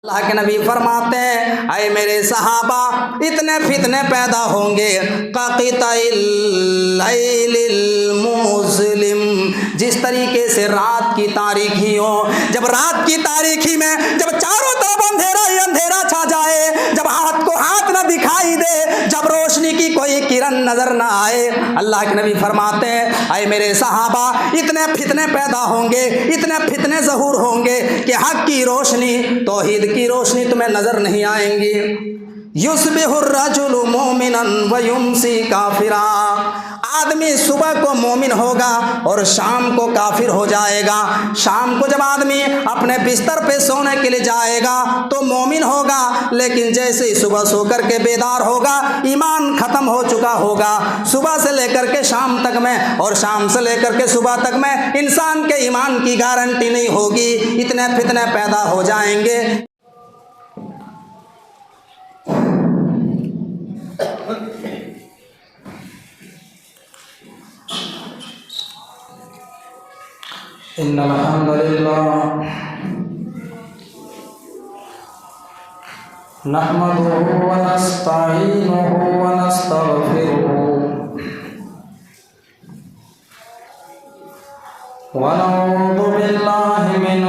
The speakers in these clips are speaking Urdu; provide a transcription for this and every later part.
اللہ کے نبی فرماتے ہیں اے میرے صحابہ اتنے فتنے پیدا ہوں گے قطع اللیل المظلم، جس طریقے سے رات کی تاریکی ہو، جب رات کی تاریکی میں جب چاروں طرف اندھیرا ہی اندھیرا چھا جائے، جب ہاتھ کو ہاتھ نہ دکھائی دے، جب روشنی کی کوئی کرن نظر نہ آئے، اللہ کے نبی فرماتے ہیں اے میرے صحابہ اتنے فتنے پیدا ہوں گے، اتنے فتنے ظہور ہوں گے کہ حق کی روشنی، توحید کی روشنی تمہیں نظر نہیں آئیں گی۔ یصبح الرجل مومنا ویمسی کافرا، آدمی صبح کو مومن ہوگا اور شام کو کافر ہو جائے گا۔ شام کو جب آدمی اپنے بستر پہ سونے کے لیے جائے گا تو مومن ہوگا، لیکن جیسے ہی صبح سو کر کے بیدار ہوگا ایمان ختم ہو چکا ہوگا۔ صبح سے لے کر کے شام تک میں اور شام سے لے کر کے صبح تک میں انسان کے ایمان کی گارنٹی نہیں ہوگی، اتنے فتنے پیدا ہو جائیں گے۔ ان الحمد لله نحمده ونستعينه ونستغفره ونعوذ بالله من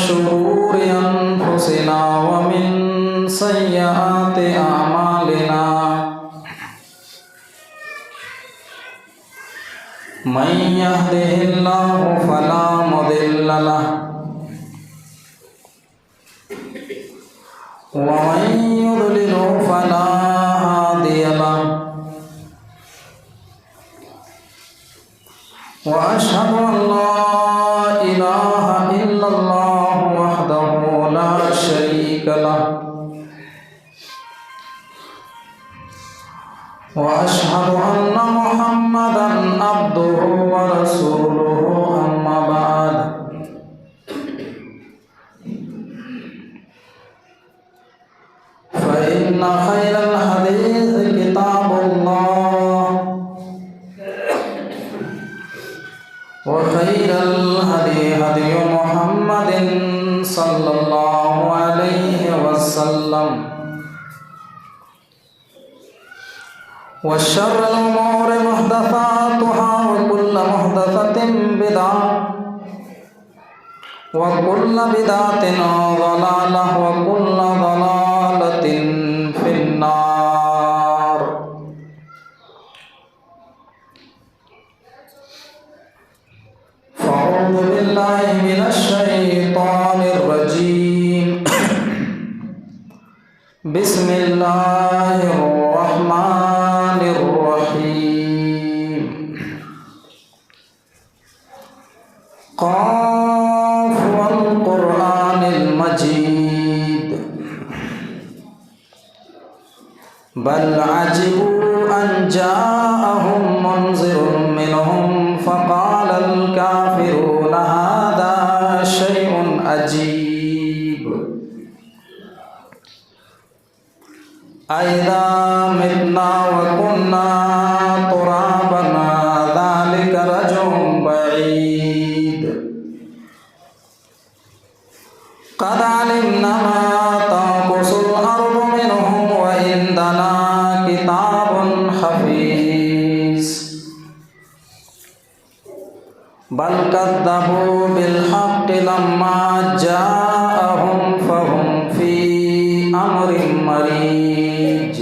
شرور انفسنا ومن سيئات اعمالنا، من يهده الله فلا مضل له ومن يضلل فلا هادي له، وأشهد أن لا إله إلا الله وحده لا شريك له، وأشهد أن محمدًا عبده ورسوله، أما بعد فإن خير الحديث كتاب الله، وخير الهدي هدي محمد صلى الله عليه وسلم، وشر الأمور محدثاتها وكل محدثة بدعة وكل بدعة ضلالة وكل ضلالة في النار۔ فأعوذ بالله من الشيطان الرجيم، بسم الله الرحمن الرحيم، قاف والقرآن المجيد، بل عجبوا أن جاءهم منذر منهم فقال الكافرون هذا شيء عجيب، أإذا متنا وكنا ترابا ذلك رجع بعيد، قد علمنا ما تنقص الأرض منهم وعندنا كتاب حفيظ، بل كذبوا بالحق لما جاءهم فهم في أمر مريج،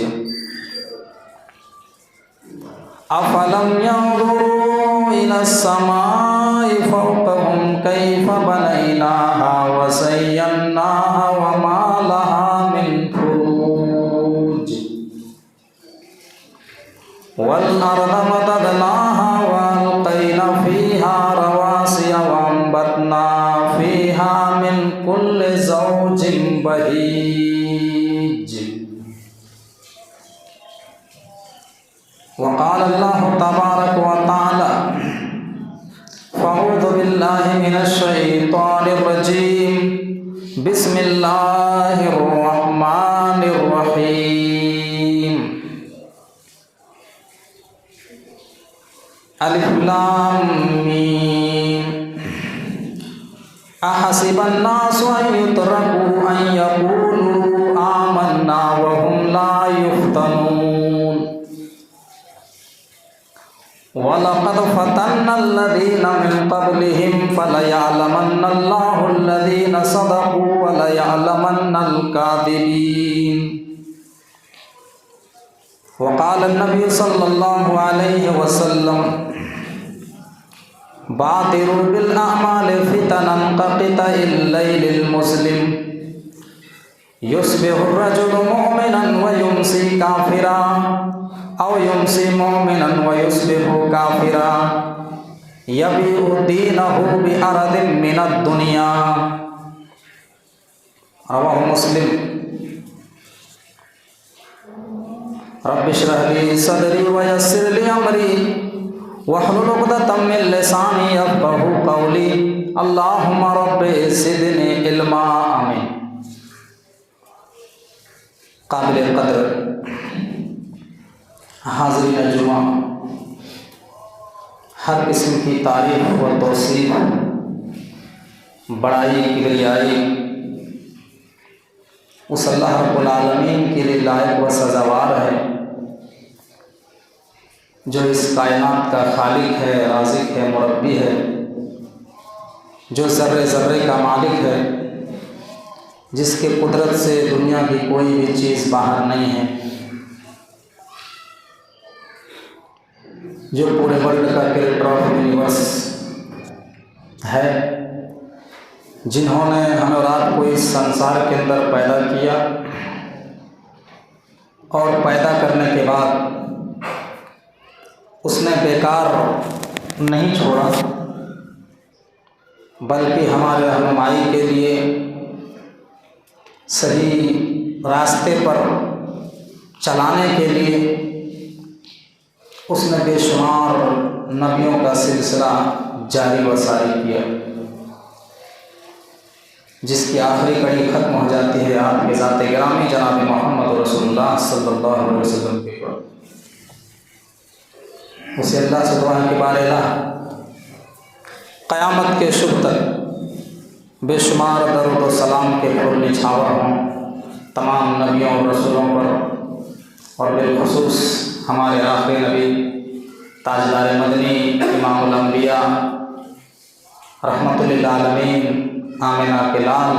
أفلم ينظروا إلى السماء فوقهم كيف بنيناها وزيناها وما لها من فروج، والأرض مددناها وألقينا فيها رواسي وأنبتنا فيها من كل زوج بهيج، وقال الله تبارك وتعالى فأعوذ بالله من الشيطان الرجيم، بسم الله الرحمن الرحيم، الف لام میم، احسب الناس ان يتركوا أن يقولوا آمنا وهم لا يفتنون وَلَقَدْ فَتَنَّا الَّذِينَ مِن قَبْلِهِمْ فَلَيَعْلَمَنَّ اللَّهُ الَّذِينَ صَدَقُوا وَلَيَعْلَمَنَّ الْكَاذِبِينَ وقال النبي صلى الله عليه وسلم بادروا بالأعمال فتنا كقطع الليل المظلم يصبح الرجل مؤمنا ويمسي كافرا أو يمسي مؤمنا ويصبح كافرا يبيع دينه بعرض من الدنيا رواه مسلم رب اشرح لي صدري ويسر لي أمري واحلل عقدة من لساني يفقهوا قولي اللهم رب زدني علما آمين. قابل قدر حاضرین جمعہ، ہر قسم کی تعریف و توصیف، بڑائی کبریائی اس اللہ رب العالمین کے لیے لائق و سزاوار ہے جو اس کائنات کا خالق ہے، رازق ہے، مربی ہے، جو ذرے ذرے کا مالک ہے، جس کے قدرت سے دنیا کی کوئی بھی چیز باہر نہیں ہے، جو پورے ورلڈ کا کریٹر آف یونیورس ہے، جنہوں نے ہمیں اور آپ کو اس سنسار کے اندر پیدا کیا اور پیدا کرنے کے بعد اس نے بیکار نہیں چھوڑا، بلکہ ہمارے رہنمائی کے لیے صحیح راستے پر چلانے کے لیے اس نے بے شمار نبیوں کا سلسلہ جاری و ساری کیا، جس کی آخری کڑی ختم ہو جاتی ہے آپ کے ذات گرامی جناب محمد رسول اللہ صلی اللہ علیہ وسلم کے پر۔ اسے اللہ سے دعا کے بارے قیامت کے شب تک بے شمار درود و سلام کے پھول نچھاور ہوں تمام نبیوں اور رسولوں پر، اور بالخصوص ہمارے آخری نبی تاجدار مدنی امام الانبیاء رحمت للعالمین آمنہ کے لال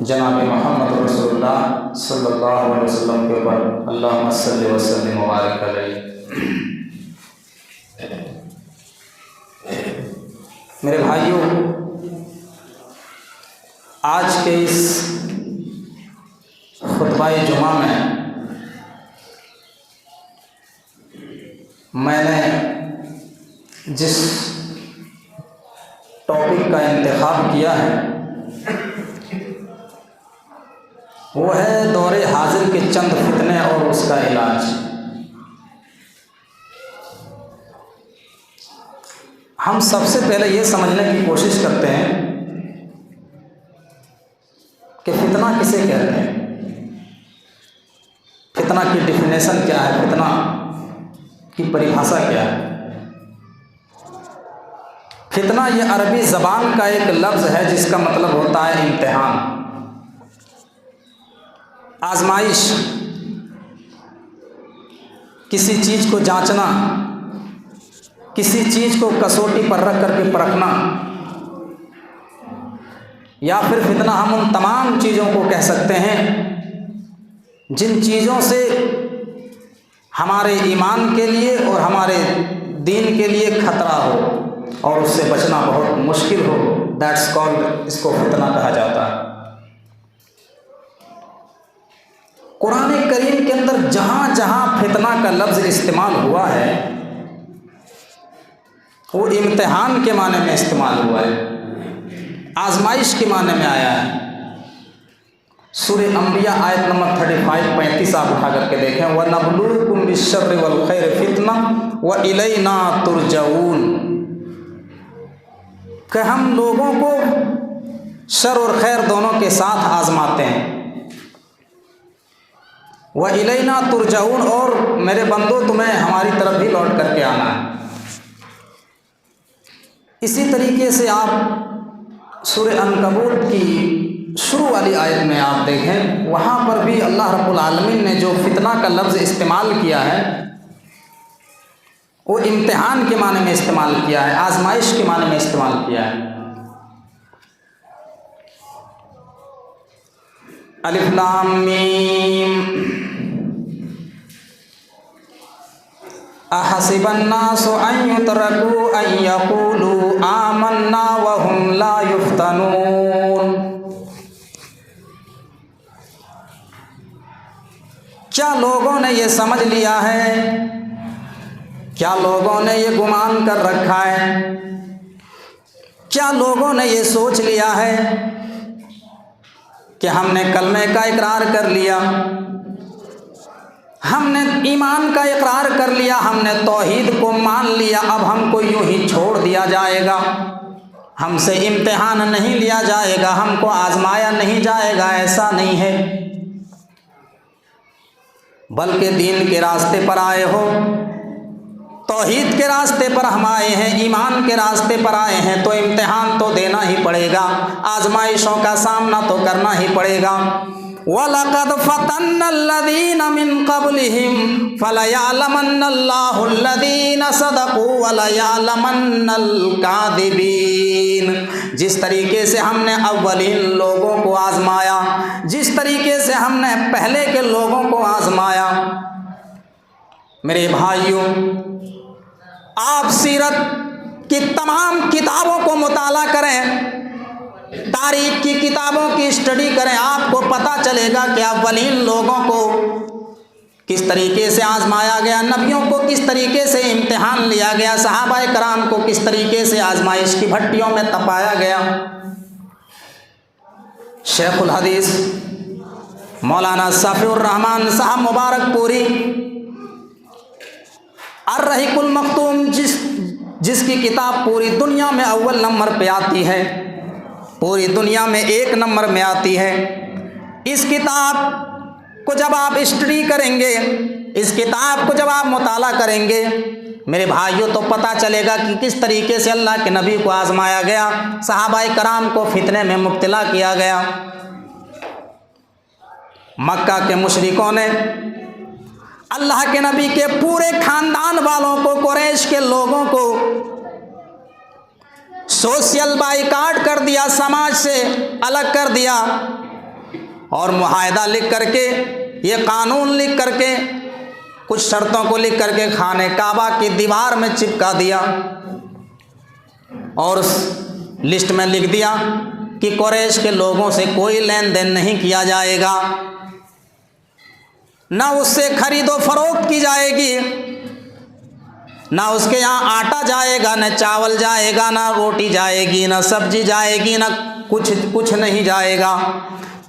جناب محمد رسول اللہ صلی اللہ علیہ وسلم کے اوپر اللہم صلی وسلم مبارک علیہ۔ میرے بھائیوں، آج کے اس خطبہ جمعہ میں نے جس ٹاپک کا انتخاب کیا ہے وہ ہے دور حاضر کے چند فتنے اور اس کا علاج۔ ہم سب سے پہلے یہ سمجھنے کی کوشش کرتے ہیں کہ فتنہ کسے کہتے ہیں، فتنہ کی ڈیفینیشن کیا ہے، فتنہ کی پریبھاشا کیا ہے۔ فتنہ یہ عربی زبان کا ایک لفظ ہے جس کا مطلب ہوتا ہے امتحان، آزمائش، کسی چیز کو جانچنا، کسی چیز کو کسوٹی پر رکھ کر کے پرکھنا، یا پھر فتنہ ہم ان تمام چیزوں کو کہہ سکتے ہیں جن چیزوں سے ہمارے ایمان کے لیے اور ہمارے دین کے لیے خطرہ ہو اور اس سے بچنا بہت مشکل ہو، دیٹس کالڈ، اس کو فتنہ کہا جاتا ہے۔ قرآن کریم کے اندر جہاں جہاں فتنہ کا لفظ استعمال ہوا ہے وہ امتحان کے معنی میں استعمال ہوا ہے، آزمائش کے معنی میں آیا ہے۔ سورہ انبیاء آیت نمبر 35 آپ اٹھا کر کے دیکھیں، وَنَبْلُوكُمْ بِالشَّرِّ وَالْخَيْرِ فِتْنَةً وَإِلَيْنَا تُرْجَعُونَ، کہ ہم لوگوں کو شر اور خیر دونوں کے ساتھ آزماتے ہیں۔ وَإِلَيْنَا تُرْجَعُونَ، اور میرے بندو تمہیں ہماری طرف ہی لوٹ کر کے آنا ہے۔ اسی طریقے سے آپ سورہ عنکبوت کی شروع والی آیت میں آپ دیکھیں، وہاں پر بھی اللہ رب العالمین نے جو فتنہ کا لفظ استعمال کیا ہے وہ امتحان کے معنی میں استعمال کیا ہے، آزمائش کے معنی میں استعمال کیا ہے۔ الف لام میم احسب الناس ان يتركوا ان يقولوا آمنا وهم لا يفتنون۔ کیا لوگوں نے یہ سمجھ لیا ہے، کیا لوگوں نے یہ گمان کر رکھا ہے، کیا لوگوں نے یہ سوچ لیا ہے کہ ہم نے کلمے کا اقرار کر لیا، ہم نے ایمان کا اقرار کر لیا، ہم نے توحید کو مان لیا، اب ہم کو یوں ہی چھوڑ دیا جائے گا، ہم سے امتحان نہیں لیا جائے گا، ہم کو آزمایا نہیں جائے گا؟ ایسا نہیں ہے، بلکہ دین کے راستے پر آئے ہو، توحید کے راستے پر ہم آئے ہیں، ایمان کے راستے پر آئے ہیں، تو امتحان تو دینا ہی پڑے گا، آزمائشوں کا سامنا تو کرنا ہی پڑے گا۔ وَلَقَدْ فَتَنَّ الَّذِينَ مِن قَبْلِهِمْ فَلَيَعْلَمَنَّ اللَّهُ الَّذِينَ صَدَقُوا وَلَيَعْلَمَنَّ الْكَاذِبِينَ۔ جس طریقے سے ہم نے اولین لوگوں کو آزمایا، جس طریقے سے ہم نے پہلے کے لوگوں کو آزمایا، میرے بھائیوں، آپ سیرت کی تمام کتابوں کو مطالعہ کریں، تاریخ کی کتابوں کی اسٹڈی کریں، آپ کو پتہ چلے گا کہ اولین لوگوں کو کس طریقے سے آزمایا گیا، نبیوں کو کس طریقے سے امتحان لیا گیا، صحابہ کرام کو کس طریقے سے آزمائش کی بھٹیوں میں تپایا گیا۔ شیخ الحدیث مولانا صفی الرحمن صاحب مبارک پوری الرحیق المختوم، جس کی کتاب پوری دنیا میں اول نمبر پہ آتی ہے، پوری دنیا میں 1 نمبر میں آتی ہے، اس کتاب کو جب آپ اسٹڈی کریں گے، اس کتاب کو جب آپ مطالعہ کریں گے میرے بھائیوں، تو پتہ چلے گا کہ کس طریقے سے اللہ کے نبی کو آزمایا گیا، صحابہ کرام کو فتنے میں مبتلا کیا گیا۔ مکہ کے مشرکوں نے اللہ کے نبی کے پورے خاندان والوں کو، قریش کے لوگوں کو سوشل بائیکاٹ کر دیا، سماج سے الگ کر دیا، اور معاہدہ لکھ کر کے، یہ قانون لکھ کر کے، کچھ شرطوں کو لکھ کر کے خانہ کعبہ کی دیوار میں چپکا دیا، اور اس لسٹ میں لکھ دیا کہ قریش کے لوگوں سے کوئی لین دین نہیں کیا جائے گا، نہ اس سے خرید و فروخت کی جائے گی، نہ اس کے یہاں آٹا جائے گا، نہ چاول جائے گا، نہ روٹی جائے گی، نہ سبزی جائے گی، نہ کچھ نہیں جائے گا۔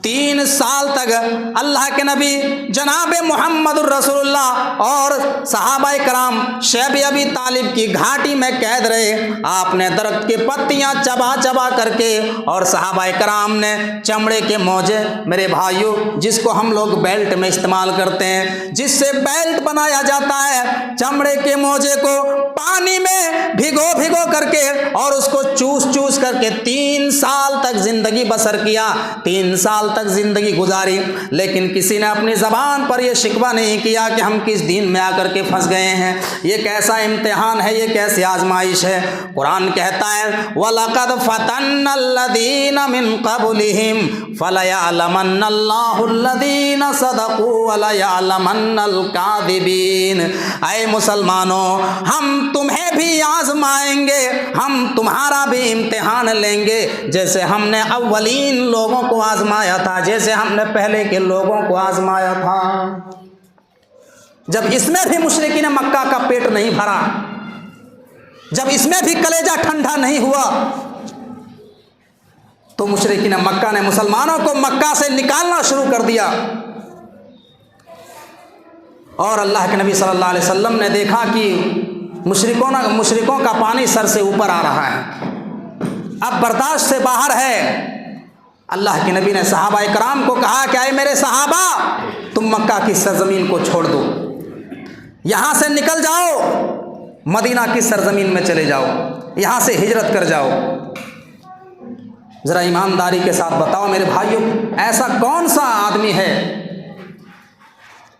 3 سال تک اللہ کے نبی جناب محمد الرسول اللہ اور صحابہ کرام شیب ابی طالب کی گھاٹی میں قید رہے، آپ نے درخت کی پتیاں چبا چبا کر کے، اور صحابہ کرام نے چمڑے کے موزے، میرے بھائیوں جس کو ہم لوگ بیلٹ میں استعمال کرتے ہیں، جس سے بیلٹ بنایا جاتا ہے، چمڑے کے موزے کو پانی میں بھگو کر کے اور اس کو چوس کر کے 3 سال تک زندگی بسر کیا، 3 سال تک زندگی گزاری، لیکن کسی نے اپنی زبان پر یہ شکوہ نہیں کیا کہ ہم کس دین میں آ کر کے پھنس گئے ہیں، یہ کیسا امتحان ہے، یہ کیسی آزمائش ہے۔ قرآن کہتا ہے وَلَقَدْ فَتَنَّ الَّذِينَ مِن قَبْلِهِمْ فَلَيَعْلَمَنَّ اللَّهُ الَّذِينَ صَدَقُوا وَلَيَعْلَمَنَّ الْكَاذِبِينَ۔ اے مسلمانوں، ہم تمہیں بھی آزمائیں گے، ہم تمہارا بھی امتحان لیں گے، جیسے ہم نے اولین لوگوں کو آزمایا تھا، جیسے ہم نے پہلے کے لوگوں کو آزمایا تھا۔ جب اس میں بھی مشرکین مکہ کا پیٹ نہیں بھرا، جب اس میں بھی کلیجہ ٹھنڈا نہیں ہوا، تو مشرکین مکہ نے مسلمانوں کو مکہ سے نکالنا شروع کر دیا، اور اللہ کے نبی صلی اللہ علیہ وسلم نے دیکھا کہ مشرکوں کا پانی سر سے اوپر آ رہا ہے، اب برداشت سے باہر ہے۔ اللہ کے نبی نے صحابہ کرام کو کہا کہ اے میرے صحابہ، تم مکہ کی سرزمین کو چھوڑ دو، یہاں سے نکل جاؤ، مدینہ کی سرزمین میں چلے جاؤ، یہاں سے ہجرت کر جاؤ۔ ذرا ایمانداری کے ساتھ بتاؤ میرے بھائیوں، ایسا کون سا آدمی ہے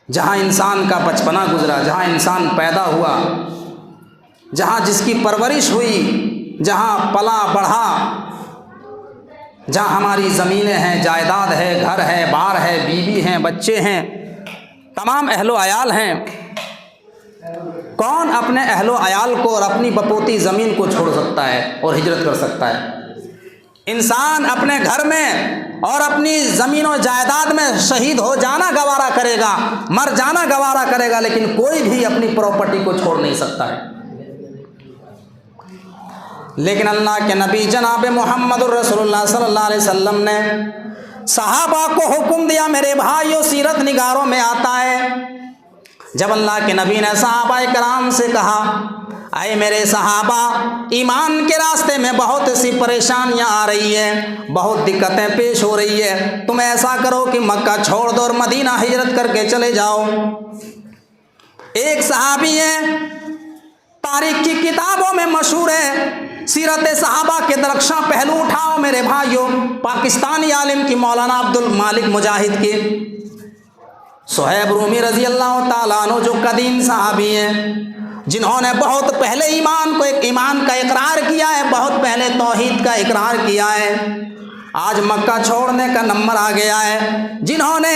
جہاں انسان کا بچپنا گزرا، جہاں انسان پیدا ہوا، جہاں جس کی پرورش ہوئی، جہاں پلا بڑھا، جہاں ہماری زمینیں ہیں، جائیداد ہے، گھر ہے، بار ہے، بیوی ہیں، بچے ہیں، تمام اہل و عیال ہیں، کون اپنے اہل و عیال کو اور اپنی بپوتی زمین کو چھوڑ سکتا ہے اور ہجرت کر سکتا ہے؟ انسان اپنے گھر میں اور اپنی زمین و جائیداد میں شہید ہو جانا گوارا کرے گا، مر جانا گوارا کرے گا، لیکن کوئی بھی اپنی پراپرٹی کو چھوڑ نہیں سکتا ہے۔ لیکن اللہ کے نبی جناب محمد الرسول اللہ صلی اللہ علیہ وسلم نے صحابہ کو حکم دیا، میرے بھائیوں سیرت نگاروں میں آتا ہے جب اللہ کے نبی نے صحابہ کرام سے کہا، اے میرے صحابہ، ایمان کے راستے میں بہت سی پریشانیاں آ رہی ہیں، بہت دقتیں پیش ہو رہی ہے، تم ایسا کرو کہ مکہ چھوڑ دو اور مدینہ ہجرت کر کے چلے جاؤ۔ ایک صحابی ہے، تاریخ کی کتابوں میں مشہور ہے، سیرت صحابہ کے درخشاں پہلو اٹھاؤ میرے بھائیوں، پاکستانی عالم کی مولانا عبد المالک مجاہد کی، صہیب رومی رضی اللہ تعالیٰ عنہ، جو قدیم صحابی ہیں، جنہوں نے بہت پہلے ایمان کا اقرار کیا ہے، بہت پہلے توحید کا اقرار کیا ہے، آج مکہ چھوڑنے کا نمبر آ گیا ہے، جنہوں نے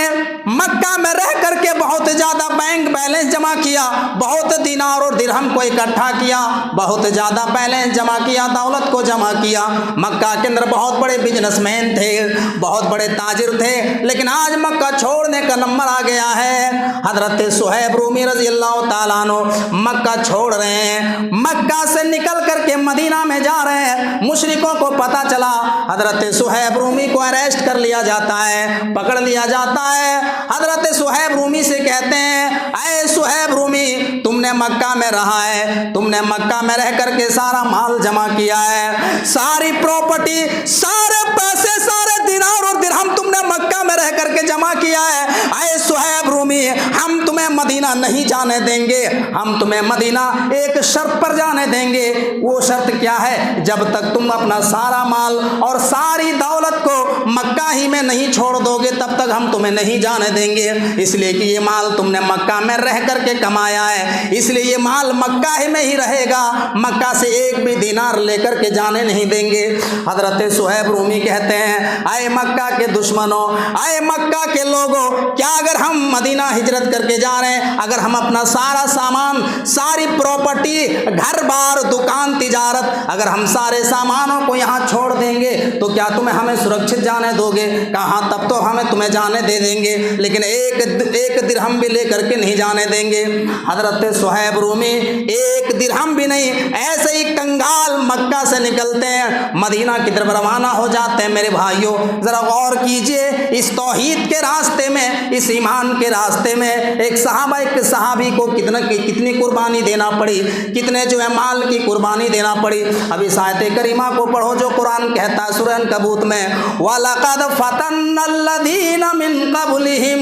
مکہ میں رہ کر کے بہت زیادہ بینک بیلنس جمع کیا، بہت دینار اور درہم کو اکٹھا کیا، بہت زیادہ بیلنس جمع کیا، دولت کو جمع کیا، مکہ کے اندر بہت بڑے بزنس مین تھے، بہت بڑے تاجر تھے، لیکن آج مکہ چھوڑنے کا نمبر آ گیا ہے۔ حضرت صہیب رومی رضی اللہ تعالیٰ عنہ مکہ چھوڑ رہے ہیں، مکہ سے نکل کر کے مدینہ میں جا رہے ہیں، مشرکوں کو پتہ چلا، حضرت صہیب رومی کو اریسٹ کر لیا جاتا ہے، پکڑ لیا جاتا ہے۔ حضرت صہیب رومی سے کہتے ہیں، اے صہیب رومی، تم نے مکہ میں رہا ہے، تم نے مکہ میں رہ کر کے سارا مال جمع کیا ہے، ساری پراپرٹی، سارے پیسے، سارے دینار اور درہم تم نے مکہ میں رہ کر کے جمع کیا ہے، اے صہیب رومی، ہم تمہیں مدینہ نہیں جانے دیں گے، ہم تمہیں مدینہ ایک شرط پر جانے دیں گے۔ وہ شرط کیا ہے؟ جب تک تم اپنا سارا مال اور ساری دولت کو مکہ ہی میں نہیں چھوڑ دو گے، تب تک ہم تمہیں نہیں جانے دیں گے، اس لیے کہ یہ مال تم نے مکہ میں رہ کر کے کمایا ہے، اس لیے یہ مال مکہ ہی میں ہی رہے گا، مکہ سے ایک بھی دینار لے کر کے جانے نہیں دیں گے۔ حضرت صہیب رومی کہتے ہیں، اے مکہ کے دشمنوں، اے مکہ کے لوگوں، کیا اگر ہم مدینہ ہجرت کر کے جا رہے ہیں، اگر ہم اپنا سارا سامان، ساری پراپرٹی، گھر بار، دکان، تجارت، اگر ہم سارے سامانوں کو یہاں چھوڑ دیں گے تو کیا تمہیں ہمیں سرکشت جانے دو گے؟ کہاں تب تو ہمیں تمہیں جانے دے دیں گے، لیکن ایک درہم بھی لے کر کے نہیں جانے دیں گے۔ حضرت صہیب رومی ایک درہم بھی نہیں، ایسے ہی کنگال مکہ سے نکلتے ہیں، مدینہ کی طرف روانہ ہو جاتے ہیں۔ میرے بھائیوں ذرا غور کیجئے، اس توحید کے راستے میں، اس ایمان کے راستے میں ایک صحابی کو کتنی قربانی دینا پڑی، کتنے جو ہے مال کی قربانی دینا پڑی۔ اب اس آیت کریمہ کو پڑھو جو قرآن کہتا ہے سورہ عنکبوت میں، وَلَقَدْ فَتَنَّ الَّذِينَ مِن قَبْلِهِمْ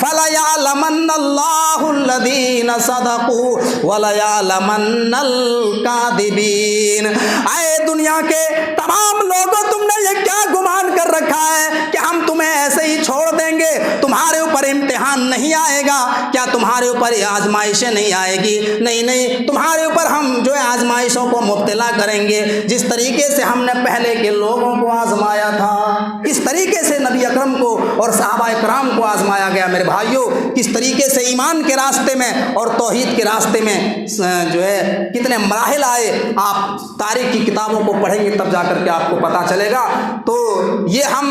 فَلَيَعْلَمَنَّ اللَّهُ الَّذِينَ صَدَقُوا وَلَيَعْلَمَنَّ الْكَاذِبِينَ۔ اے دنیا کے تمام لوگوں، تم نے یہ کیا گمان کر رکھا ہے کہ ہم تمہیں ایسے ہی چھوڑ دیں گے؟ تمہارے اوپر امتحان نہیں آئے گا کیا؟ تمہارے اوپر آزمائشیں نہیں آئے گی؟ نہیں، تمہارے اوپر ہم جو ہے آزمائشوں کو مبتلا کریں گے، جس طریقے سے ہم نے پہلے کے لوگوں کو آزمایا تھا، اس طریقے سے نبی اکرم کو اور صحابہ کرام کو آزمایا گیا۔ میرے بھائیوں، کس طریقے سے ایمان کے راستے میں اور توحید کے راستے میں جو ہے کتنے مراحل آئے، آپ تاریخ کی کتابوں کو پڑھیں گے تب جا کر کے آپ کو پتہ چلے گا۔ تو یہ ہم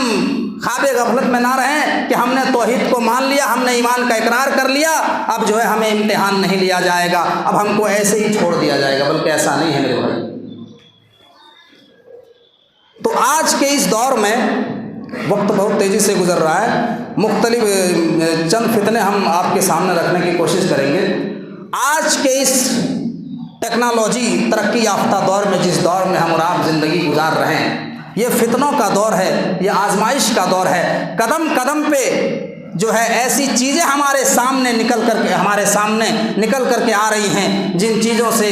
خواب غفلت میں نہ رہیں کہ ہم نے توحید کو مان لیا، ہم نے ایمان کا اقرار کر لیا، اب جو ہے ہمیں امتحان نہیں لیا جائے گا، اب ہم کو ایسے ہی چھوڑ دیا جائے گا، بلکہ ایسا نہیں ہے میرے بھائی۔ تو آج کے اس دور میں وقت بہت تیزی سے گزر رہا ہے، مختلف چند فتنے ہم آپ کے سامنے رکھنے کی کوشش کریں گے۔ آج کے اس ٹیکنالوجی ترقی یافتہ دور میں، جس دور میں ہم اور آپ زندگی گزار رہے ہیں، یہ فتنوں کا دور ہے، یہ آزمائش کا دور ہے۔ قدم قدم پہ جو ہے ایسی چیزیں ہمارے سامنے نکل کر کے آ رہی ہیں جن چیزوں سے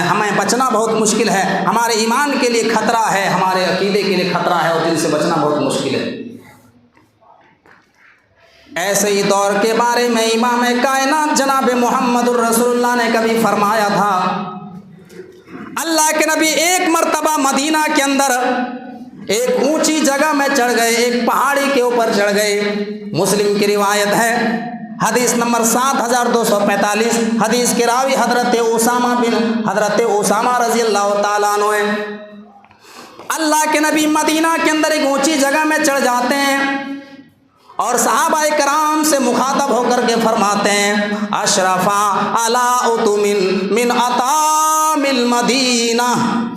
ہمیں بچنا بہت مشکل ہے، ہمارے ایمان کے لیے خطرہ ہے، ہمارے عقیدے کے لیے خطرہ ہے، اور جن سے بچنا بہت مشکل ہے۔ ایسے ہی دور کے بارے میں امام کائنات جناب محمد الرسول اللہ نے کبھی فرمایا تھا، اللہ کے نبی ایک مرتبہ مدینہ کے اندر ایک اونچی جگہ میں چڑھ گئے، ایک پہاڑی کے اوپر چڑھ گئے۔ مسلم کی روایت ہے، حدیث نمبر 7245، حدیث کے راوی حضرت اسامہ رضی اللہ تعالیٰ عنہ ہیں۔ اللہ کے نبی مدینہ کے اندر ایک اونچی جگہ میں چڑھ جاتے ہیں اور صحابہ کرام سے مخاطب ہو کر کے فرماتے ہیں، اشرفا علاء من اطام المدینہ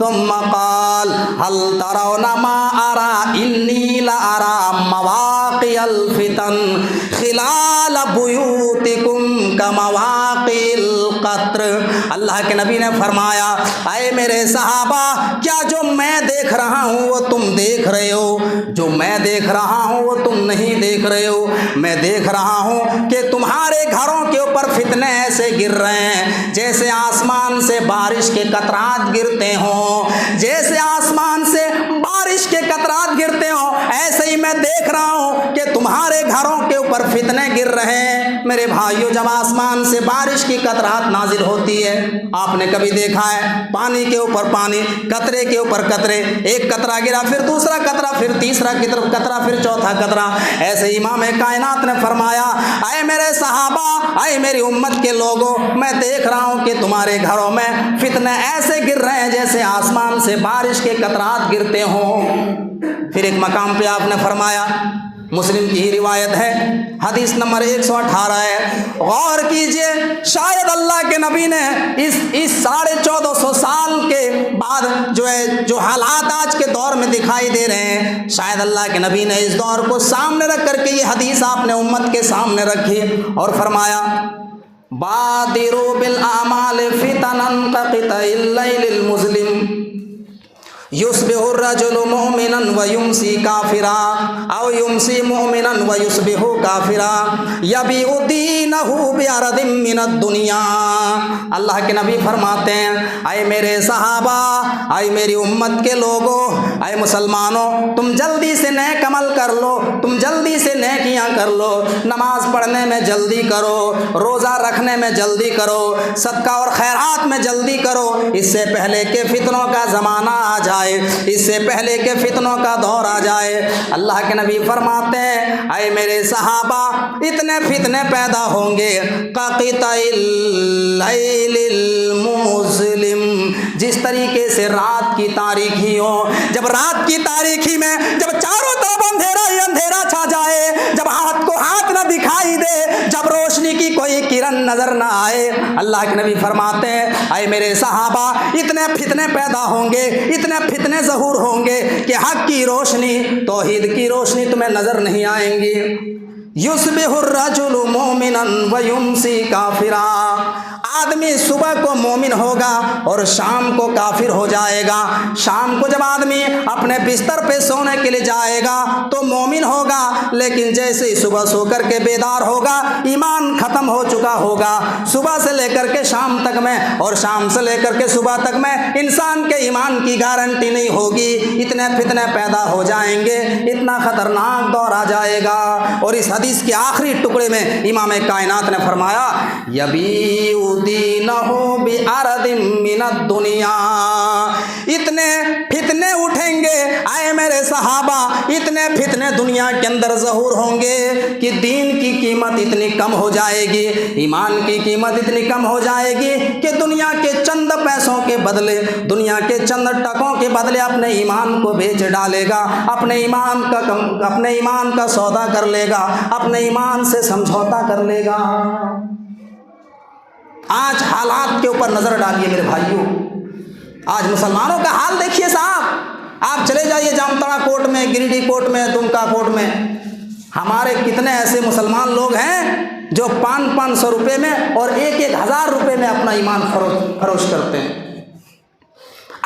ثم قال هل ترون ما ارى انی لارى مواقع الفتن خلال بیوتکم کمواقع القطر۔ اللہ کے نبی نے فرمایا، اے میرے صحابہ، کیا جو میں دیکھ رہا ہوں وہ تم دیکھ رہے ہو؟ جو میں دیکھ رہا ہوں وہ تم نہیں دیکھ رہے ہو؟ میں دیکھ رہا ہوں کہ تمہارے گھروں کے اوپر فتنے ایسے گر رہے ہیں جیسے آسمان سے بارش کے قطرات گرتے ہوں، جیسے آسمان سے بارش کے قطرات گرتے ہوں، ایسے ہی میں دیکھ رہا ہوں کہ تمہارے گھروں کے اوپر فتنے گر رہے ہیں۔ میرے بھائیو، جب آسمان سے بارش کی قطرات نازل ہوتی ہے، آپ نے کبھی دیکھا ہے پانی کے اوپر پانی، قطرے کے اوپر قطرے، ایک قطرہ گرا پھر دوسرا قطرہ، پھر تیسرا قطرہ، پھر چوتھا قطرہ، ایسے امام کائنات نے فرمایا، اے میرے صحابہ، اے میری امت کے لوگوں، میں دیکھ رہا ہوں کہ تمہارے گھروں میں فتنے ایسے گر رہے ہیں جیسے آسمان سے بارش کے قطرات گرتے ہوں۔ پھر ایک مقام پہ آپ نے فرمایا، مسلم کی ہی روایت ہے، حدیث نمبر 118 ہے، غور کیجئے، شاید اللہ کے نبی نے اس 1450 سال کے بعد جو حالات آج کے دور میں دکھائی دے رہے ہیں، شاید اللہ کے نبی نے اس دور کو سامنے رکھ کر کے یہ حدیث آپ نے امت کے سامنے رکھی اور فرمایا، بادروا بالاعمال فتنا كقطع الليل المظلم یصبح الرجل مؤمنا ویمسی کافرا او یمسی مؤمنا ویصبح کافرا یبیع دینہ بعرض من الدنیا۔ اللہ کے نبی فرماتے ہیں، اے میرے صحابہ، اے میری امت کے لوگوں، اے مسلمانوں، تم جلدی سے نیک عمل کر لو، تم جلدی سے نیکیاں کر لو، نماز پڑھنے میں جلدی کرو، روزہ رکھنے میں جلدی کرو، صدقہ اور خیرات میں جلدی کرو، اس سے پہلے کہ فتنوں کا زمانہ آ جائے، اس سے پہلے کہ فتنوں کا دور آ جائے۔ اللہ کے نبی فرماتے ہیں، اے میرے صحابہ، اتنے فتنے پیدا ہوں گے قطع اللیل المظلم، جس طریقے سے رات کی تاریکی ہو، جب رات کی تاریکی میں جب چاروں طرف اندھیرا ہی اندھیرا چھا جائے، جب ہاتھ کو ہاتھ نہ دکھائی دے، جب روشنی کی کوئی کرن نظر نہ آئے، اللہ کے نبی فرماتے ہیں، اے میرے صحابہ، اتنے فتنے پیدا ہوں گے، اتنے فتنے ظہور ہوں گے کہ حق کی روشنی، توحید کی روشنی تمہیں نظر نہیں آئیں گی۔ یصبح الرجل مومنا ویمسی کافرا، آدمی صبح کو مومن ہوگا اور شام کو کافر ہو جائے گا۔ شام کو جب آدمی اپنے بستر پہ سونے کے لیے جائے گا تو مومن ہوگا، لیکن جیسے ہی صبح سو کر کے بیدار ہوگا، ایمان ختم ہو چکا ہوگا۔ صبح سے لے کر کے شام تک میں اور شام سے لے کر کے صبح تک میں انسان کے ایمان کی گارنٹی نہیں ہوگی۔ اتنے فتنے پیدا ہو جائیں گے، اتنا خطرناک دور آ جائے گا۔ اور اس حدیث کے آخری ٹکڑے میں امام کائنات نے فرمایا، یبیع دینہ بعرض من الدنیا، اتنے فتنے اٹھیں گے، اے میرے صحابہ، اتنے فتنے دنیا کے اندر ظہور ہوں گے کہ دین کی قیمت اتنی کم ہو جائے گی، ایمان کی قیمت اتنی کم ہو جائے گی کہ دنیا کے چند پیسوں کے بدلے، دنیا کے چند ٹکوں کے بدلے اپنے ایمان کو بیچ ڈالے گا، اپنے ایمان کا سودا کر لے گا، اپنے ایمان سے سمجھوتا کر لے گا۔ آج حالات کے اوپر نظر ڈالیے میرے بھائیوں، آج مسلمانوں کا حال دیکھیے صاحب، آپ چلے جائیے جامتڑا کوٹ میں، گریڈی کوٹ میں، دمکا کوٹ میں، ہمارے کتنے ایسے مسلمان لوگ ہیں جو 500 روپے میں اور 1000 روپے میں اپنا ایمان فروخت کرتے ہیں،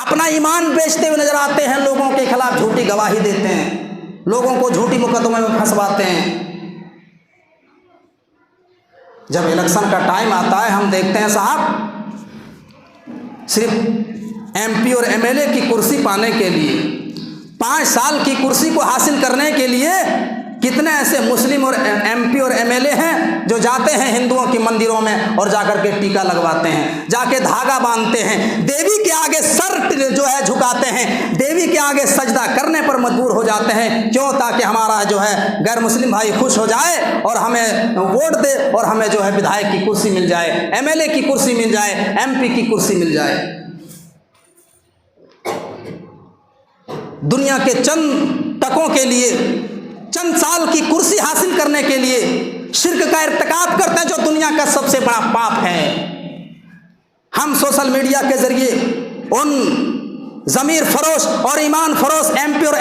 اپنا ایمان بیچتے ہوئے نظر آتے ہیں، لوگوں کے خلاف جھوٹی گواہی دیتے ہیں، لوگوں کو جھوٹی مقدمے میں پھنسواتے ہیں۔ جب الیکشن کا ٹائم آتا ہے ہم دیکھتے ہیں صاحب صرف MP اور MLA کی کرسی پانے کے لیے 5 سال کی کرسی کو حاصل کرنے کے لیے کتنے ایسے مسلم اور MP اور MLA ہیں جو جاتے ہیں ہندوؤں کی مندروں میں اور جا کر کے ٹیکا لگواتے ہیں، جا کے دھاگا باندھتے ہیں، دیوی کے آگے سر جو ہے جھکاتے ہیں، دیوی کے آگے سجدہ کرنے پر مجبور ہو جاتے ہیں۔ کیوں؟ تاکہ ہمارا جو ہے غیر مسلم بھائی خوش ہو جائے اور ہمیں ووٹ دے اور ہمیں جو ہے ودھائک کی کرسی مل جائے، MLA کی کرسی مل جائے، MP کی کرسی مل جائے۔ دنیا کے چند ٹکوں کے لیے، چند سال کی کرسی حاصل کرنے کے لیے شرک کا ارتکاب کرتے ہیں، جو دنیا کا سب سے بڑا پاپ ہے۔ ہم سوشل میڈیا کے ذریعے ان ضمیر فروش اور ایمان فروش MP اور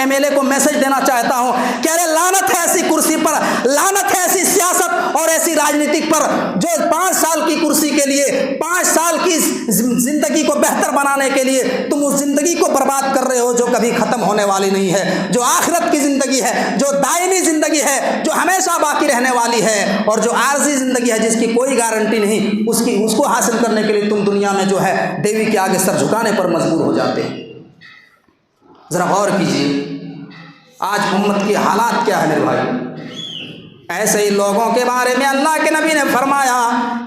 MLA کو میسج دینا چاہتا ہوں کہ ارے لعنت ہے ایسی کرسی پر، لعنت ہے ایسی سیاست اور ایسی راجنیتک پر جو 5 سال کی کرسی کے لیے، 5 سال کی زندگی کو بہتر بنانے کے لیے تم اس زندگی کو برباد کر رہے ہو جو کبھی ختم ہونے والی نہیں ہے، جو آخرت کی زندگی ہے، جو دائمی زندگی ہے، جو ہمیشہ باقی رہنے والی ہے، اور جو عارضی زندگی ہے جس کی کوئی گارنٹی نہیں، اس کو حاصل کرنے کے لیے تم دنیا میں جو ہے دیوی کے آگے سر جھکانے پر مجبور ہو جاتے ہیں۔ ذرا غور کیجیے آج امت کی حالات کیا ہے میرے بھائی۔ ایسے ہی لوگوں کے بارے میں اللہ کے نبی نے فرمایا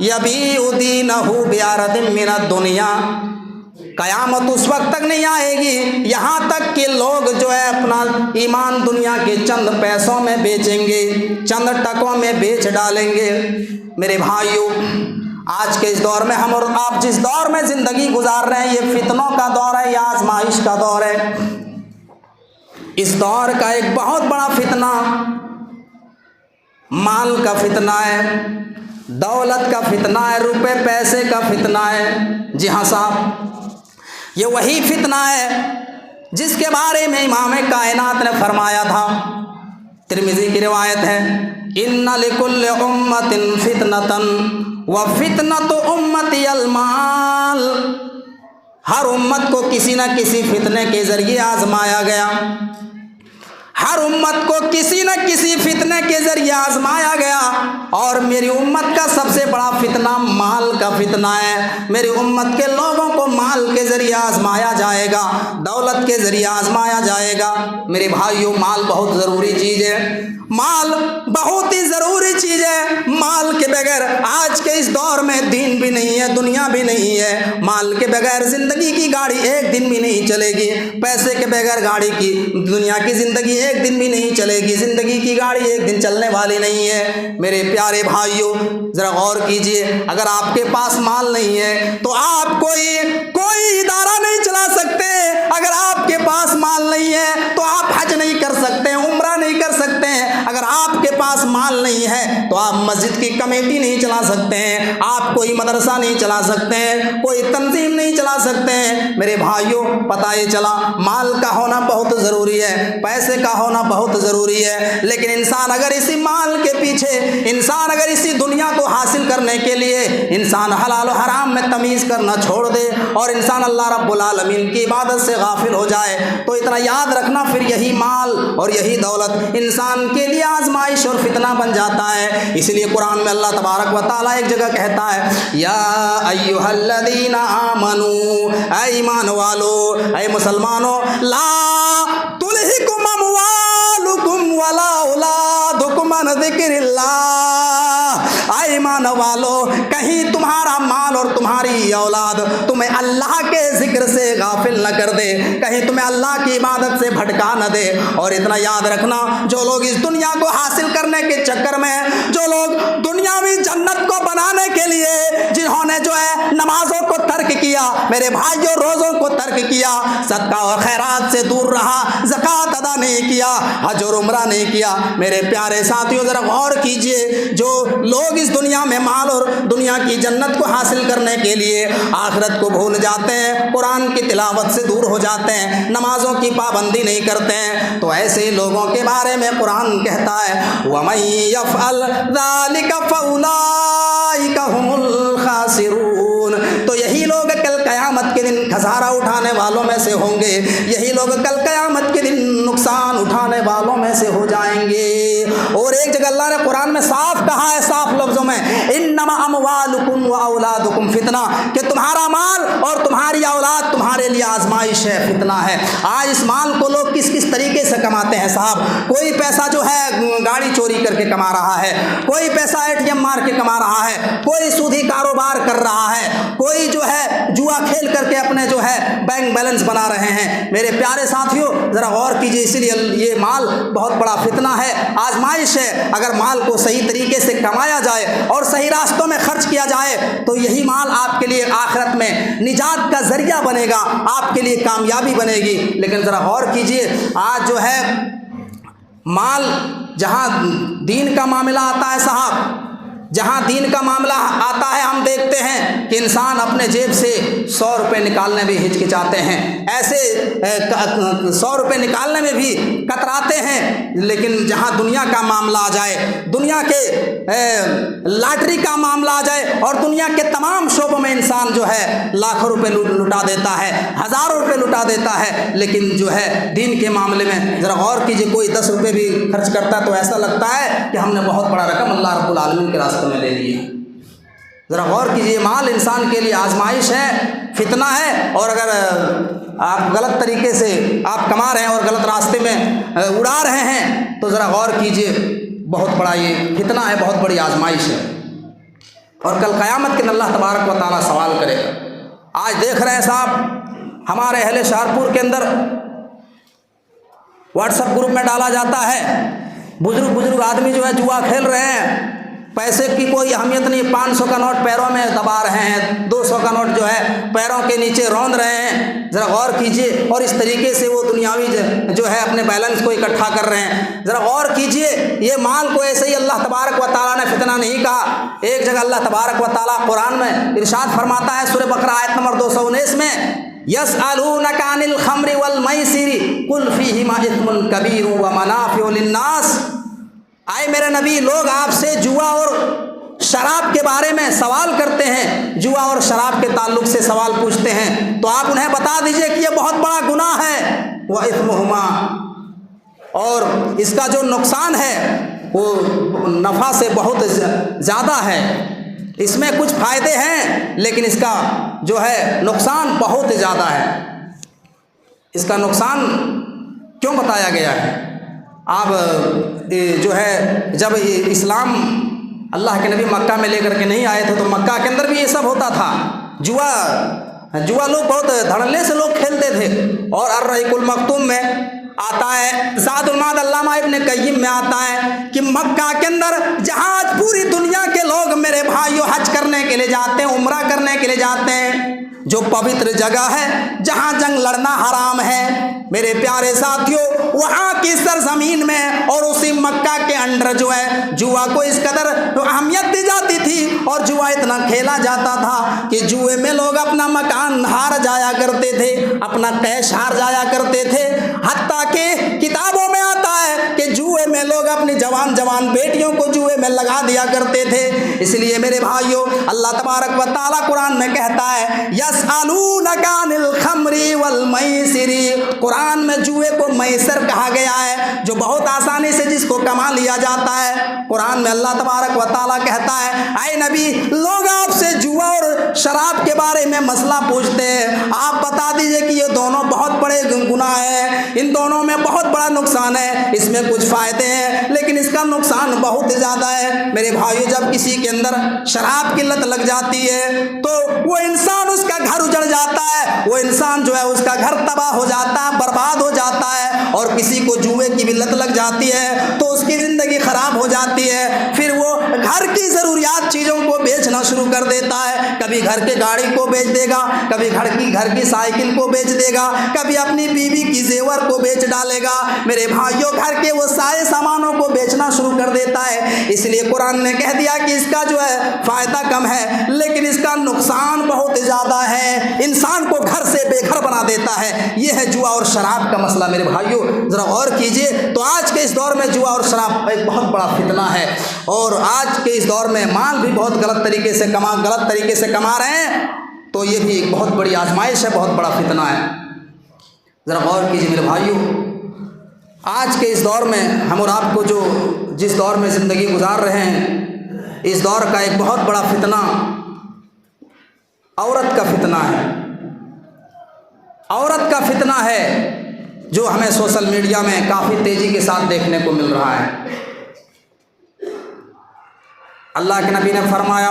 یبیع دینہ بعرض من الدنیا، قیامت اس وقت تک نہیں آئے گی یہاں تک کہ لوگ جو ہے اپنا ایمان دنیا کے چند پیسوں میں بیچیں گے، چند ٹکوں میں بیچ ڈالیں گے۔ میرے بھائیوں، آج کے اس دور میں ہم اور آپ جس دور میں زندگی گزار رہے ہیں یہ فتنوں کا دور ہے، یہ آزمائش کا دور ہے۔ اس دور کا ایک بہت بڑا فتنہ مال کا فتنہ ہے، دولت کا فتنہ ہے، روپے پیسے کا فتنہ ہے۔ جی ہاں صاحب، یہ وہی فتنہ ہے جس کے بارے میں امام کائنات نے فرمایا تھا، ترمذی کی روایت ہے، ان لکل امۃ فتنۃ وفتنۃ امتی المال، ہر امت کو کسی نہ کسی فتنے کے ذریعے آزمایا گیا، ہر امت کو کسی نہ کسی فتنے کے ذریعے آزمایا گیا، اور میری امت کا سب سے بڑا فتنہ مال کا فتنہ ہے۔ میری امت کے لوگوں کو مال کے ذریعے آزمایا جائے گا، دولت کے ذریعے آزمایا جائے گا۔ میرے بھائیوں، مال بہت ضروری چیز ہے، مال بہت ہی ضروری چیز ہے۔ مال کے بغیر آج کے اس دور میں دین بھی نہیں ہے، دنیا بھی نہیں ہے۔ مال کے بغیر زندگی کی گاڑی ایک دن بھی نہیں چلے گی، پیسے کے بغیر گاڑی کی دنیا کی زندگی ایک دن بھی نہیں چلے گی، زندگی کی گاڑی ایک دن چلنے والی نہیں ہے۔ میرے پیارے بھائیوں، ذرا غور کیجئے، اگر آپ کے پاس مال نہیں ہے تو آپ کوئی ادارہ نہیں چلا سکتے، اگر آپ کے پاس مال نہیں ہے تو آپ حج نہیں کر سکتے، عمرہ نہیں کر سکتے ہیں، اگر آپ کے پاس مال نہیں ہے تو آپ مسجد کی کمیٹی نہیں چلا سکتے ہیں، آپ کوئی مدرسہ نہیں چلا سکتے ہیں، کوئی تنظیم نہیں چلا سکتے ہیں۔ میرے بھائیوں، پتہ یہ چلا مال کا ہونا بہت ضروری ہے، پیسے کا ہونا بہت ضروری ہے، لیکن انسان اگر اسی مال کے پیچھے، انسان اگر اسی دنیا کو حاصل کرنے کے لیے انسان حلال و حرام میں تمیز کرنا چھوڑ دے اور انسان اللہ رب العالمین کی عبادت سے غافل ہو جائے تو اتنا یاد رکھنا پھر یہی مال اور یہی دولت انسان کے لیے آزمائش اور فتنہ بن جاتا ہے۔ اس لیے قرآن میں اللہ تبارک و تعالیٰ ایک جگہ کہتا ہے یا ایھا الذین آمنوا، اے ایمان والو، اے مسلمانوں، لا تلہکم اموالکم ولا اولادکم عن ذکر اللہ، اے ایمان والو، کہیں تمہارا مال اور تمہاری اولاد تمہیں اللہ کے ذکر سے غافل نہ کر دے، کہیں تمہیں اللہ کی عبادت سے بھٹکا نہ دے۔ اور اتنا یاد رکھنا، جو لوگ اس دنیا کو حاصل کرنے کے چکر میں، جو لوگ دنیاوی جنت کو بنانے کے لیے جنہوں نے جو ہے نمازوں کو ترک کیا، میرے بھائیوں روزوں کو ترک کیا، صدقہ و خیرات سے دور رہا، زکوٰۃ ادا نہیں کیا، حج اور عمرہ نہیں کیا، میرے پیارے ساتھیوں ذرا غور کیجئے، جو لوگ اس دنیا میں مال اور دنیا کی جنت کو حاصل کرنے کے لیے آخرت کو بھول جاتے ہیں، قرآن کی تلاوت سے دور ہو جاتے ہیں، نمازوں کی پابندی نہیں کرتے ہیں، تو ایسے ہی لوگوں کے بارے میں قرآن کہتا ہے وَمَن يَفْعَلْ ذَلِكَ فَأُولَٰئِكَ هُمُ الْخَاسِرُونَ، تو یہی لوگ کل قیامت کے دن خسارہ اٹھانے والوں میں سے ہوں گے، یہی لوگ کل قیامت کے دن نقصان اٹھانے والوں میں سے ہو جائیں گے۔ اور ایک ایک جگہ اللہ نے قرآن میں صاف کہا ہے، صاف لفظوں میں، انما اموالکم و اولادکم فتنہ، کہ تمہارا مال اور تمہاری اولاد تمہارے لیے آزمائش ہے، فتنہ ہے۔ آج اس مال کو لوگ کس کس طریقے سے کماتے ہیں صاحب؟ کوئی پیسہ جو ہے گاڑی چوری کر کے کما رہا ہے، کوئی پیسہ ATM مار کے کما رہا ہے، کوئی سودی کاروبار کر رہا ہے، کوئی جو ہے جوا کھیل کر کے اپنے جو ہے بینک بیلنس بنا رہے ہیں۔ میرے پیارے ساتھیوں ذرا غور کیجئے، اسی لیے یہ مال بہت بڑا فتنہ ہے، آزمائش ہے۔ اگر مال کو صحیح طریقے سے کمایا جائے اور صحیح راستوں میں خرچ کیا جائے تو یہی مال آپ کے لیے آخرت میں نجات کا ذریعہ بنے گا، آپ کے لیے کامیابی بنے گی۔ لیکن ذرا غور کیجئے، آج جو ہے مال جہاں دین کا معاملہ آتا ہے صاحب، جہاں دین کا معاملہ آتا ہے، ہم دیکھتے ہیں کہ انسان اپنے جیب سے 100 روپے نکالنے میں ہچکچاتے ہیں، ایسے 100 روپے نکالنے میں بھی کتراتے ہیں۔ لیکن جہاں دنیا کا معاملہ آ جائے، دنیا کے لاٹری کا معاملہ آ جائے اور دنیا کے تمام شعبوں میں انسان جو ہے لاکھوں روپے لٹا دیتا ہے، ہزاروں روپے لٹا دیتا ہے، لیکن جو ہے دین کے معاملے میں ذرا غور کیجئے، کوئی 10 روپے بھی خرچ کرتا ہے تو ایسا لگتا ہے کہ ہم نے بہت بڑا رقم اللہ رب العالمین کے راستے میں لے لیے۔ ذرا غور کیجئے، مال انسان کے لیے آزمائش ہے، فتنہ ہے، اور اگر آپ غلط طریقے سے آپ کما رہے ہیں اور غلط راستے میں اڑا رہے ہیں تو ذرا غور کیجئے، بہت بڑا یہ فتنہ ہے، بہت بڑی آزمائش ہے، اور کل قیامت کے دن اللہ تبارک و تعالیٰ سوال کرے گا۔ آج دیکھ رہے ہیں صاحب، ہمارے اہل شہرپور کے اندر واٹس ایپ گروپ میں ڈالا جاتا ہے، بزرگ آدمی جو ہے جوا کھیل رہے ہیں، پیسے کی کوئی اہمیت نہیں، 500 کا نوٹ پیروں میں دبا رہے ہیں، 200 کا نوٹ جو ہے پیروں کے نیچے روند رہے ہیں۔ ذرا غور کیجئے، اور اس طریقے سے وہ دنیاوی جو ہے اپنے بیلنس کو اکٹھا کر رہے ہیں۔ ذرا غور کیجئے، یہ مال کو ایسے ہی اللہ تبارک و تعالیٰ نے فتنہ نہیں کہا۔ ایک جگہ اللہ تبارک و تعالیٰ قرآن میں ارشاد فرماتا ہے، سورہ بقرہ آیت نمبر 219 میں، یسألونک عن الخمر والمیسر قل فیہما اثم کبیر ومنافع للناس۔ آئے میرے نبی، لوگ آپ سے جوا اور شراب کے بارے میں سوال کرتے ہیں، جوا اور شراب کے تعلق سے سوال پوچھتے ہیں، تو آپ انہیں بتا دیجئے کہ یہ بہت بڑا گناہ ہے، وَإِثْمُهُمَا، اور اس کا جو نقصان ہے وہ نفع سے بہت زیادہ ہے۔ اس میں کچھ فائدے ہیں لیکن اس کا جو ہے نقصان بہت زیادہ ہے۔ اس کا نقصان کیوں بتایا گیا ہے؟ آپ جو ہے جب اسلام اللہ کے نبی مکہ میں لے کر کے نہیں آئے تھے تو مکہ کے اندر بھی یہ سب ہوتا تھا، جوا لوگ بہت دھڑلے سے لوگ کھیلتے تھے۔ اور الرحیق المختوم میں آتا ہے، زاد المعاد علامہ ابن قیم میں آتا ہے کہ مکہ کے اندر جہاں پوری دنیا کے لوگ میرے بھائیوں حج کرنے کے لیے جاتے ہیں، عمرہ کرنے کے لیے جاتے ہیں، جو پوتر جگہ ہے جہاں جنگ لڑنا حرام ہے، میرے پیارے ساتھیوں، وہاں کی سرزمین میں اور اسی مکہ کے انڈر جو ہے جوا کو اس قدر اہمیت دی جاتی تھی اور جوا اتنا کھیلا جاتا تھا کہ جوئے میں لوگ اپنا مکان ہار جایا کرتے تھے، اپنا کیش ہار جایا کرتے تھے، حتیٰ کہ کتابوں میں آتا ہے کہ جوئے میں لوگ اپنی جوان بیٹیوں کو جوئے میں لگا دیا کرتے تھے۔ اس لیے میرے بھائیوں، اللہ تبارک و تعالیٰ قرآن میں کہتا ہے، یسألونک عن الخمر والمیسر، قرآن میں جوئے کو میسر کہا گیا ہے، جو بہت آسانی سے جس کو کما لیا جاتا ہے۔ قرآن میں اللہ تبارک و تعالیٰ کہتا ہے، اے نبی، لوگ آپ سے جوا اور شراب کے بارے میں مسئلہ پوچھتے ہیں، آپ بتا دیجئے کہ یہ دونوں بہت بڑے گناہ ہیں، ان دونوں میں بہت بڑا نقصان ہے، اس میں کچھ فائدے ہیں لیکن اس کا نقصان بہت زیادہ ہے۔ میرے بھائیو، جب کسی کے اندر شراب کی لت لگ جاتی ہے تو وہ انسان، اس کا گھر اجڑ جاتا ہے، وہ انسان جو ہے اس کا گھر تباہ ہو جاتا ہے، برباد ہو جاتا ہے۔ اور کسی کو جوئے کی بھی لت لگ جاتی ہے تو اس کی زندگی خراب ہو جاتی ہے، پھر وہ گھر کی ضروریات چیزوں کو بیچنا شروع کر دیتا ہے، کبھی گھر کے گاڑی کو بیچ دے گا، کبھی گھر کی سائیکل کو بیچ دے گا، کبھی اپنی بیوی کی زیور کو بیچ ڈالے گا۔ میرے بھائیوں، گھر کے وہ سارے سامانوں کو بیچنا شروع کر دیتا ہے۔ اس لیے قرآن نے کہہ دیا کہ اس کا جو ہے فائدہ کم ہے لیکن اس کا نقصان بہت زیادہ ہے، انسان کو گھر سے بے گھر بنا دیتا ہے۔ یہ ہے جوا اور شراب کا مسئلہ۔ میرے بھائیوں، ذرا غور کیجئے، تو آج کے اس دور میں جوا اور شراب ایک بہت بڑا فتنہ ہے، اور آج کے اس دور میں مال بھی بہت غلط طریقے سے کما رہے ہیں، تو یہ بھی ایک بہت بڑی آزمائش ہے، بہت بڑا فتنہ ہے۔ ذرا غور کیجئے میرے بھائیوں، آج کے اس دور میں ہم اور آپ کو جو جس دور میں زندگی گزار رہے ہیں، اس دور کا ایک بہت بڑا فتنہ عورت کا فتنہ ہے۔ عورت کا فتنہ ہے جو ہمیں سوشل میڈیا میں کافی تیزی کے ساتھ دیکھنے کو مل رہا ہے۔ اللہ کے نبی نے فرمایا،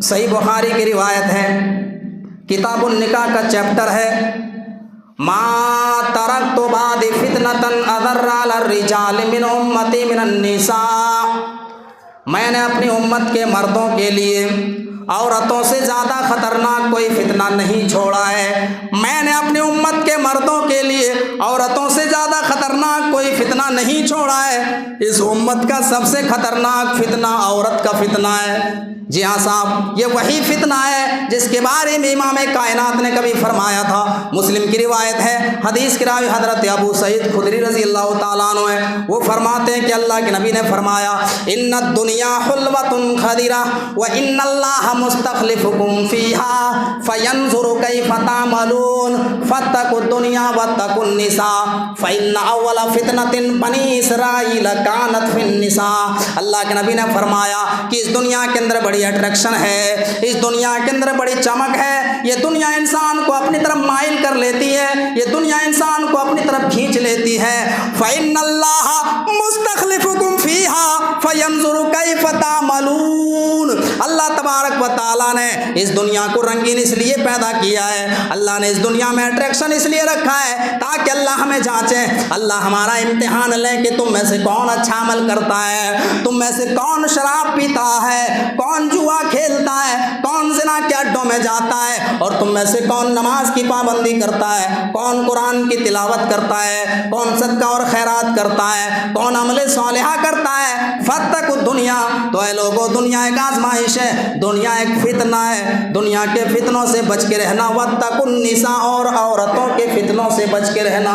صحیح بخاری کی روایت ہے، کتاب النکاح کا چیپٹر ہے، ما ترکت بعد فتنۃ اضر علی الرجال من امتی من النساء، میں نے اپنی امت کے مردوں کے لیے عورتوں سے زیادہ خطرناک کوئی فتنہ نہیں چھوڑا ہے۔ میں نے اپنی امت کے مردوں کے لیے عورتوں سے زیادہ خطرناک کوئی فتنہ نہیں چھوڑا ہے۔ اس امت کا سب سے خطرناک فتنہ عورت کا فتنہ ہے۔ جی ہاں صاحب، یہ وہی فتنہ ہے جس کے بارے میں امام کائنات نے کبھی فرمایا تھا۔ مسلم کی روایت ہے، حدیث کے راوی حضرت ابو سعید خدری رضی اللہ تعالیٰ عنہ ہے، وہ فرماتے ہیں کہ اللہ کے نبی نے فرمایا، ان الدنیا حلوۃ خضرہ وان اللہ مستخلفکم فیہا فینظر کیف تعملون فاتقوا الدنیا واتقوا النساء فان اول فتنۃ بنی اسرائیل کانت فی النساء۔ اللہ کے نبی نے فرمایا کہ اس دنیا کے اندر بڑی اٹریکشن ہے، اس دنیا کے اندر بڑی چمک ہے، یہ دنیا انسان کو اپنی طرف مائل کر لیتی ہے، یہ دنیا انسان کو اپنی طرف کھینچ لیتی ہے۔ فَإِنَّ اللَّهَ مُسْتَخْلِفُكُمْ فِيهَا فَيَنْظُرُ كَيْفَ تَعْمَلُونَ۔ اللہ تبارک و تعالیٰ نے اس دنیا کو رنگین اس لیے پیدا کیا ہے، اللہ نے اس دنیا میں اٹریکشن اس لیے رکھا ہے تاکہ اللہ ہمیں جانچے، اللہ ہمارا امتحان لے کہ تم میں سے کون اچھا عمل کرتا ہے، تم میں سے کون شراب پیتا ہے، کون جوا کھیلتا ہے، کون زنا کے اڈوں میں جاتا ہے، اور تم میں سے کون نماز کی پابندی کرتا ہے، کون قرآن کی تلاوت کرتا ہے، کون صدقہ اور خیرات کرتا ہے، کون عمل صالحہ کرتا ہے۔ فاتقوا الدنیا، تو اے لوگو دنیا ایک آزمائش ہے، دنیا ایک فتنہ ہے، دنیا کے فتنوں سے بچ کے رہنا۔ واتقوا النساء، اور عورتوں کے فتنوں سے بچ کے رہنا۔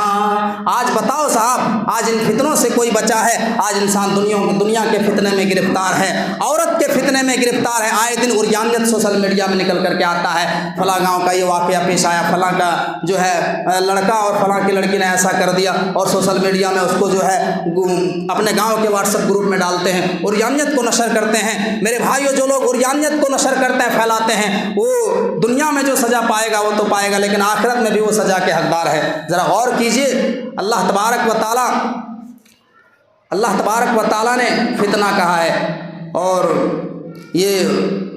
آج بتاؤ صاحب، آج ان فتنوں سے کوئی بچا ہے؟ آج انسان دنیا کے فتنے میں گرفتار ہے، عورت کے فتنے میں گرفتار ہے۔ آئے دن عریانیت سوشل میڈیا میں نکل کر کے آتا ہے، فلاں گاؤں کا یہ واقعہ پیش آیا، فلاں کا جو ہے لڑکا اور فلاں کی لڑکی نے ایسا کر دیا، اور سوشل میڈیا میں اس کو جو ہے اپنے گاؤں کے واٹس ایپ گروپ میں ڈالتے ہیں، عریانیت کو نشر کرتے ہیں۔ میرے بھائیو، جو لوگ عریانیت کو نشر کرتے ہیں، پھیلاتے ہیں، وہ دنیا میں جو سزا پائے گا وہ تو پائے گا، لیکن آخرت میں بھی وہ سزا کے حقدار ہے۔ ذرا غور کیجئے، اللہ تبارک و تعالیٰ نے فتنہ کہا ہے، اور یہ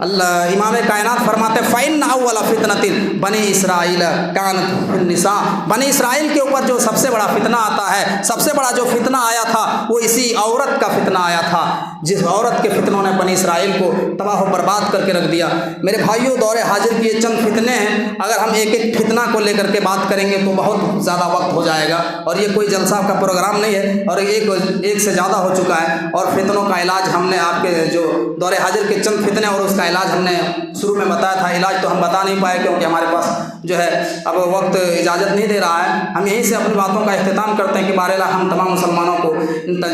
اللہ امام کائنات فرماتے ہیں فَإِنَّ أَوَّلَ فِتْنَةٍ بنی اسرائیل کانت فی النساء۔ بنی اسرائیل کے اوپر جو سب سے بڑا فتنہ آتا ہے، سب سے بڑا جو فتنہ آیا تھا وہ اسی عورت کا فتنہ آیا تھا، جس عورت کے فتنوں نے بنی اسرائیل کو تباہ و برباد کر کے رکھ دیا۔ میرے بھائیوں، دور حاضر کی یہ چند فتنے ہیں، اگر ہم ایک ایک فتنہ کو لے کر کے بات کریں گے تو بہت زیادہ وقت ہو جائے گا، اور یہ کوئی جلسہ کا پروگرام نہیں ہے، اور ایک سے زیادہ ہو چکا ہے، اور فتنوں کا علاج ہم نے آپ کے جو دور حاضر کے چند فتنے اور اس کا علاج ہم نے شروع میں بتایا تھا، علاج تو ہم بتا نہیں پائے کیونکہ ہمارے پاس جو ہے اب وقت اجازت نہیں دے رہا ہے۔ ہم یہیں سے اپنی باتوں کا اختتام کرتے ہیں کہ بہرحال ہم تمام مسلمانوں کو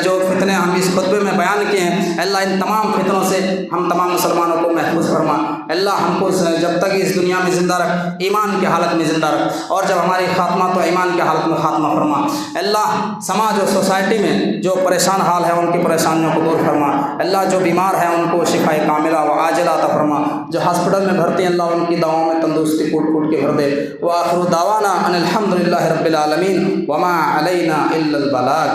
جو فتنے ہم اس خطبے میں بیان کیے ہیں، اللہ ان تمام فتنوں سے ہم تمام مسلمانوں کو محفوظ فرما۔ اللہ ہم کو جب تک اس دنیا میں زندہ رکھ، ایمان کے حالت میں زندہ رکھ، اور جب ہماری خاتمہ تو ایمان کے حالت میں خاتمہ فرما۔ اللہ سماج اور سوسائٹی میں جو پریشان حال ہے ان کی پریشانیوں کو دور فرما۔ اللہ جو بیمار ہیں ان کو شفا کاملہ و عاجلہ عطا فرما، جو ہاسپٹل میں بھرتی ہیں اللہ ان کی دعاؤں میں تندرستی کوٹ کوٹ کے بھر دے۔ وآخر دعوانا ان الحمد للہ رب العالمین وما علینا الا البلاغ۔